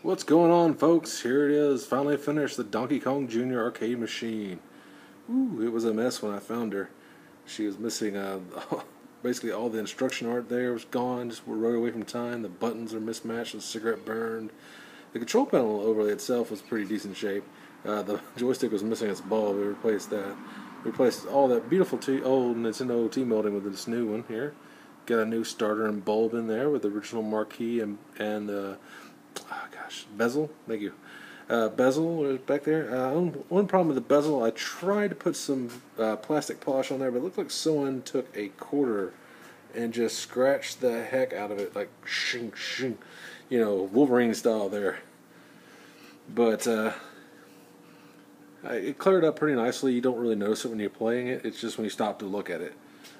What's going on, folks? Here it is. Finally finished the Donkey Kong Jr. arcade machine. Ooh, it was a mess when I found her. She was missing basically all the instruction art there was gone, just wrote away from time. The buttons are mismatched, the cigarette burned. The control panel overlay itself was pretty decent shape. The joystick was missing its bulb. We replaced that. We replaced all that beautiful old Nintendo T-molding with this new one here. Got a new starter and bulb in there with the original marquee and bezel. Thank you. Bezel is back there. One problem with the bezel, I tried to put some plastic polish on there, but it looked like someone took a quarter and just scratched the heck out of it, like shing shing, you know, Wolverine style there. But it cleared up pretty nicely. You don't really notice it when you're playing it. It's just when you stop to look at it.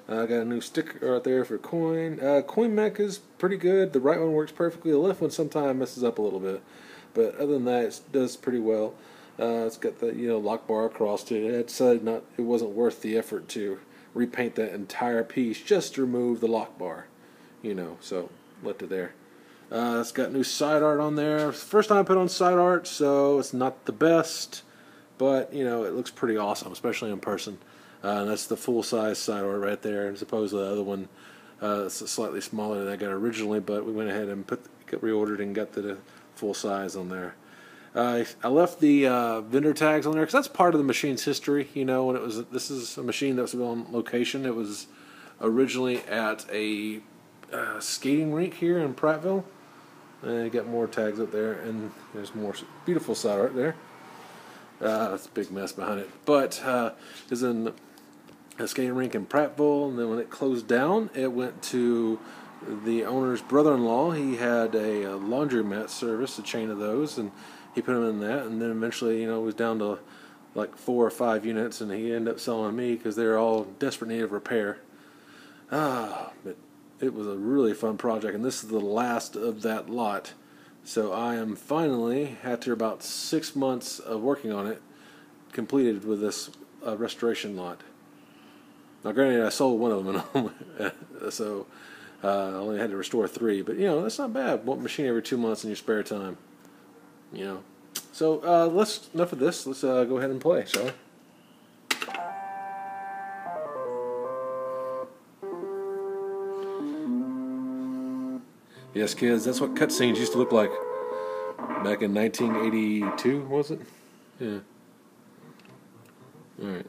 I got a new sticker right there for coin. Coin mech is pretty good. The right one works perfectly. The left one sometimes messes up a little bit, but other than that, it does pretty well. It's got the lock bar across it. It wasn't worth the effort to repaint that entire piece just to remove the lock bar. So left it there. It's got new side art on there. First time I put on side art, so it's not the best, but it looks pretty awesome, especially in person. And that's the full-size side art right there, and supposedly the other one is slightly smaller than I got originally, but we went ahead and reordered and got the full size on there. I left the vendor tags on there because that's part of the machine's history. When this is a machine that was on location. It was originally at a skating rink here in Prattville, and you got more tags up there, and there's more beautiful side art there. That's a big mess behind it, but is in a skating rink in Prattville, and then when it closed down, it went to the owner's brother-in-law. He had a laundromat service, a chain of those, and he put them in that, and then eventually, it was down to like 4 or 5 units, and he ended up selling to me because they're all desperate need of repair. But it was a really fun project, and this is the last of that lot. So I am finally, after about 6 months of working on it, completed with this restoration lot. Now, granted, I sold one of them, so I only had to restore 3. But that's not bad. One machine every 2 months in your spare time. So enough of this. Let's go ahead and play, shall we? Yes, kids, that's what cutscenes used to look like back in 1982, was it? Yeah. Alright.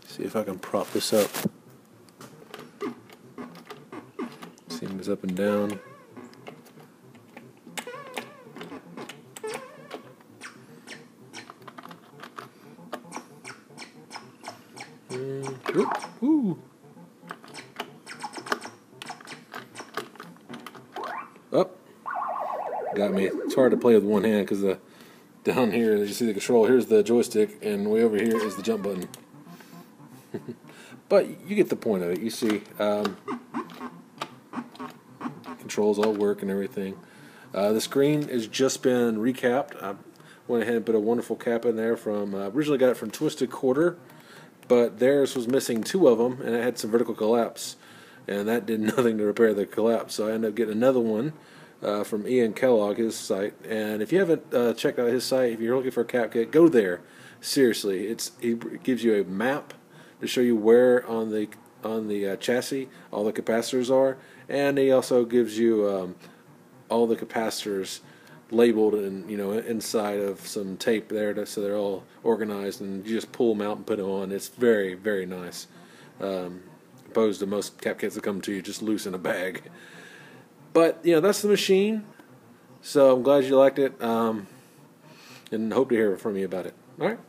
See if I can prop this up. See, it moves up and down. Ooh. Up. Got me. It's hard to play with one hand because down here, as you see the control, here's the joystick, and way over here is the jump button. But you get the point of it. You see, controls all work and everything. The screen has just been recapped. I went ahead and put a wonderful cap in there from, originally got it from Twisted Quarter, but theirs was missing 2 of them, and it had some vertical collapse, and that did nothing to repair the collapse. So I ended up getting another one from Ian Kellogg, his site. And if you haven't checked out his site, if you're looking for a cap kit, go there. Seriously, he gives you a map to show you where on the chassis all the capacitors are, and he also gives you all the capacitors labeled and inside of some tape there, so they're all organized, and you just pull them out and put them on. It's very, very nice. Opposed to most cap kits that come to you just loose in a bag. But that's the machine. So I'm glad you liked it, and hope to hear from you about it. All right.